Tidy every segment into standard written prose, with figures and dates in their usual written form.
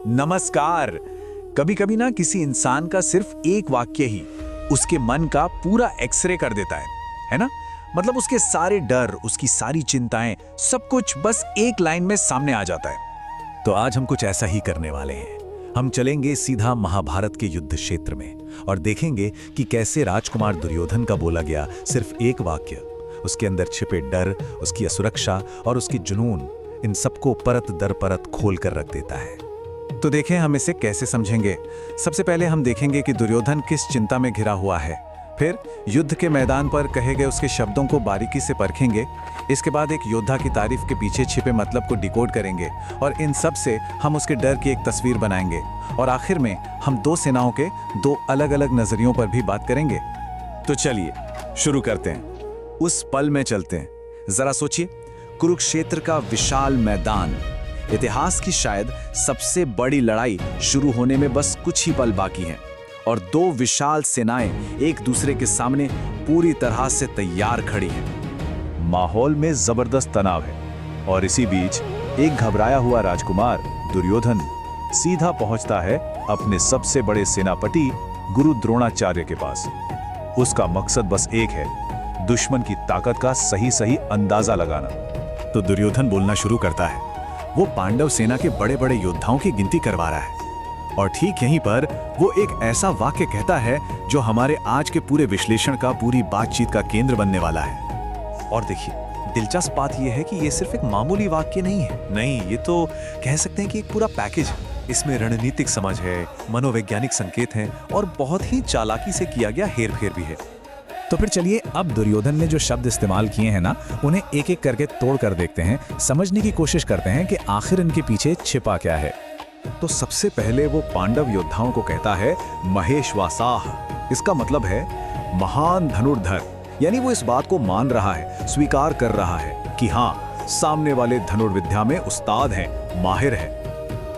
नमस्कार। कभी कभी ना किसी इंसान का सिर्फ एक वाक्य ही उसके मन का पूरा एक्सरे कर देता है ना। मतलब उसके सारे डर, उसकी सारी चिंताएं, सब कुछ बस एक लाइन में सामने आ जाता है। तो आज हम कुछ ऐसा ही करने वाले हैं। हम चलेंगे सीधा महाभारत के युद्ध क्षेत्र में और देखेंगे कि कैसे राजकुमार दुर्योधन का बोला गया सिर्फ एक वाक्य उसके अंदर छिपे डर, उसकी असुरक्षा और उसकी जुनून, इन सबको परत दर परत खोल कर रख देता है। तो देखें हम इसे कैसे समझेंगे। सबसे पहले हम देखेंगे कि दुर्योधन किस चिंता में घिरा हुआ है। फिर युद्ध के मैदान पर कहे गए उसके शब्दों को बारीकी से परखेंगे। इसके बाद एक योद्धा की तारीफ के पीछे छिपे मतलब को डिकोड करेंगे और इन सब से हम उसके डर की एक तस्वीर बनाएंगे। और आखिर में हम दो सेनाओं के दो अलग अलग नजरियों पर भी बात करेंगे। तो चलिए शुरू करते हैं। उस पल में चलते हैं। जरा सोचिए, कुरुक्षेत्र का विशाल मैदान, इतिहास की शायद सबसे बड़ी लड़ाई शुरू होने में बस कुछ ही पल बाकी हैं और दो विशाल सेनाएं एक दूसरे के सामने पूरी तरह से तैयार खड़ी हैं। माहौल में जबरदस्त तनाव है और इसी बीच एक घबराया हुआ राजकुमार दुर्योधन सीधा पहुंचता है अपने सबसे बड़े सेनापति गुरु द्रोणाचार्य के पास। उसका मकसद बस एक है, दुश्मन की ताकत का सही अंदाजा लगाना। तो दुर्योधन बोलना शुरू करता है। वो पांडव सेना के बड़े बड़े योद्धाओं की गिनती करवा रहा है और ठीक यहीं पर वो एक ऐसा वाक्य कहता है जो हमारे आज के पूरे विश्लेषण का, पूरी बातचीत का केंद्र बनने वाला है। और देखिए, दिलचस्प बात यह है कि ये सिर्फ एक मामूली वाक्य नहीं है। नहीं, ये तो कह सकते हैं कि एक पूरा पैकेज है। इसमें रणनीतिक समझ है, मनोवैज्ञानिक संकेत हैं और बहुत ही चालाकी से किया गया हेरफेर भी है। तो फिर चलिए अब दुर्योधन ने जो शब्द इस्तेमाल किए हैं ना, उन्हें एक एक करके तोड़ कर देखते हैं, समझने की कोशिश करते हैं कि आखिर इनके पीछे छिपा क्या है। तो सबसे पहले वो पांडव योद्धाओं को कहता है महेश्वासाह। इसका मतलब है महान धनुर्धर। यानी वो इस बात को मान रहा है, स्वीकार कर रहा है कि हाँ, सामने वाले धनुर्विद्या में उस्ताद है, माहिर है।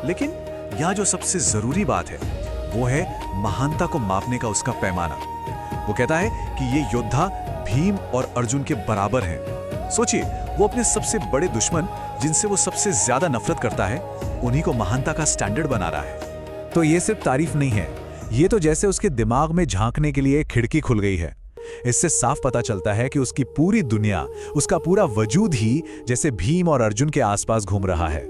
लेकिन यहाँ जो सबसे जरूरी बात है वो है महानता को मापने का उसका पैमाना। वो कहता है कि ये योद्धा भीम और अर्जुन के बराबर हैं। सोचिए, वो अपने सबसे बड़े दुश्मन जिनसे वो सबसे ज्यादा नफरत करता है, उन्हीं को महानता का स्टैंडर्ड बना रहा है। तो ये सिर्फ तारीफ नहीं है, ये तो जैसे उसके दिमाग में झांकने के लिए खिड़की खुल गई है। इससे साफ पता चलता है कि उसकी पूरी दुनिया, उसका पूरा वजूद ही जैसे भीम और अर्जुन के आसपास घूम रहा है।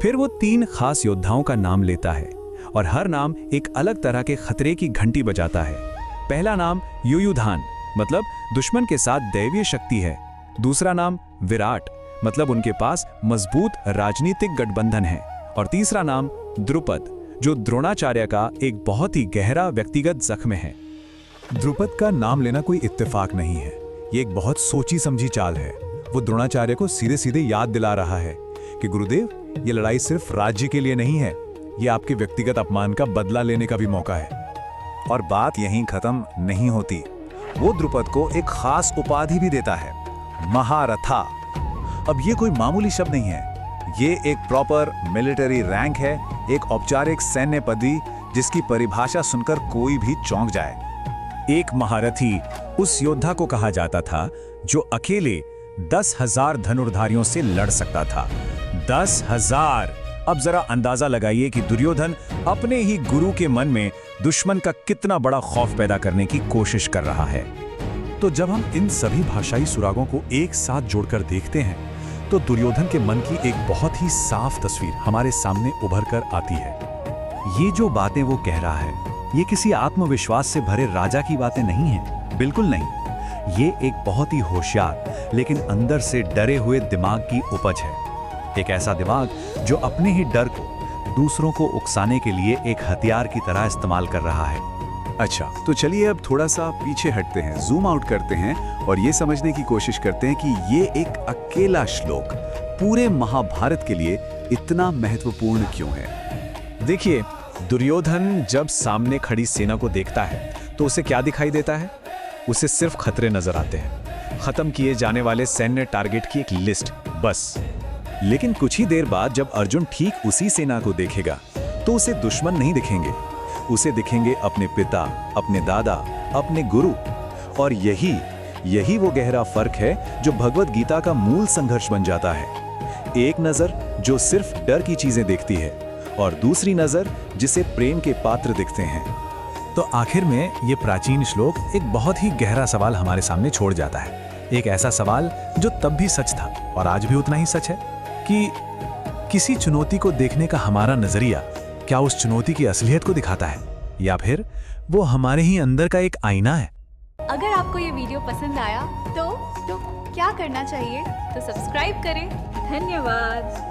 फिर वो तीन खास योद्धाओं का नाम लेता है और हर नाम एक अलग तरह के खतरे की घंटी बजाता है। पहला नाम युयुधान, मतलब दुश्मन के साथ दैवीय शक्ति है। दूसरा नाम विराट, मतलब उनके पास मजबूत राजनीतिक गठबंधन है। और तीसरा नाम द्रुपद, जो द्रोणाचार्य का एक बहुत ही गहरा व्यक्तिगत जख्म है। द्रुपद का नाम लेना कोई इत्तेफाक नहीं है, ये एक बहुत सोची समझी चाल है। वो द्रोणाचार्य को सीधे सीधे याद दिला रहा है कि गुरुदेव, ये लड़ाई सिर्फ राज्य के लिए नहीं है, ये आपके व्यक्तिगत अपमान का बदला लेने का भी मौका है। और बात यहीं खत्म नहीं होती। वो द्रुपद को एक खास उपाधि भी देता है, महारथा। अब ये कोई मामूली शब्द नहीं है, ये एक प्रॉपर मिलिट्री रैंक है, एक औपचारिक सैन्य पदवी जिसकी परिभाषा सुनकर कोई भी चौंक जाए। एक महारथी उस योद्धा को कहा जाता था जो अकेले 10,000 धनुर्धारियों से लड़ सकता था। 10,000। अब जरा अंदाजा लगाइए कि दुर्योधन अपने ही गुरु के मन में दुश्मन का कितना बड़ा खौफ पैदा करने की कोशिश कर रहा है। तो जब हम इन सभी भाषाई सुरागों को एक साथ जोड़कर देखते हैं तो दुर्योधन के मन की एक बहुत ही साफ तस्वीर हमारे सामने उभर कर आती है। ये जो बातें वो कह रहा है, ये किसी आत्मविश्वास से भरे राजा की बातें नहीं हैं, बिल्कुल नहीं। ये एक बहुत ही होशियार लेकिन अंदर से डरे हुए दिमाग की उपज है। एक ऐसा दिमाग जो अपने ही डर को दूसरों को उकसाने के लिए एक हथियार की तरह इस्तेमाल कर रहा है। अच्छा, तो चलिए अब थोड़ा सा पीछे हटते हैं, जूम आउट करते हैं और ये समझने की कोशिश करते हैं कि ये एक अकेला श्लोक पूरे महाभारत के लिए इतना महत्वपूर्ण क्यों है। देखिए, दुर्योधन जब सामने खड़ी सेना को देखता है तो उसे क्या दिखाई देता है? उसे सिर्फ खतरे नजर आते हैं, खत्म किए जाने वाले सैन्य टारगेट की एक लिस्ट, बस। लेकिन कुछ ही देर बाद जब अर्जुन ठीक उसी सेना को देखेगा तो उसे दुश्मन नहीं दिखेंगे, उसे दिखेंगे अपने पिता, अपने दादा, अपने गुरु। और यही वो गहरा फर्क है जो भगवत गीता का मूल संघर्ष बन जाता है। एक नजर जो सिर्फ डर की चीजें देखती है और दूसरी नजर जिसे प्रेम के पात्र दिखते हैं। तो आखिर में ये प्राचीन श्लोक एक बहुत ही गहरा सवाल हमारे सामने छोड़ जाता है। एक ऐसा सवाल जो तब भी सच था और आज भी उतना ही सच है कि किसी चुनौती को देखने का हमारा नजरिया क्या उस चुनौती की असलियत को दिखाता है या फिर वो हमारे ही अंदर का एक आईना है। अगर आपको ये वीडियो पसंद आया तो क्या करना चाहिए? तो सब्सक्राइब करें। धन्यवाद।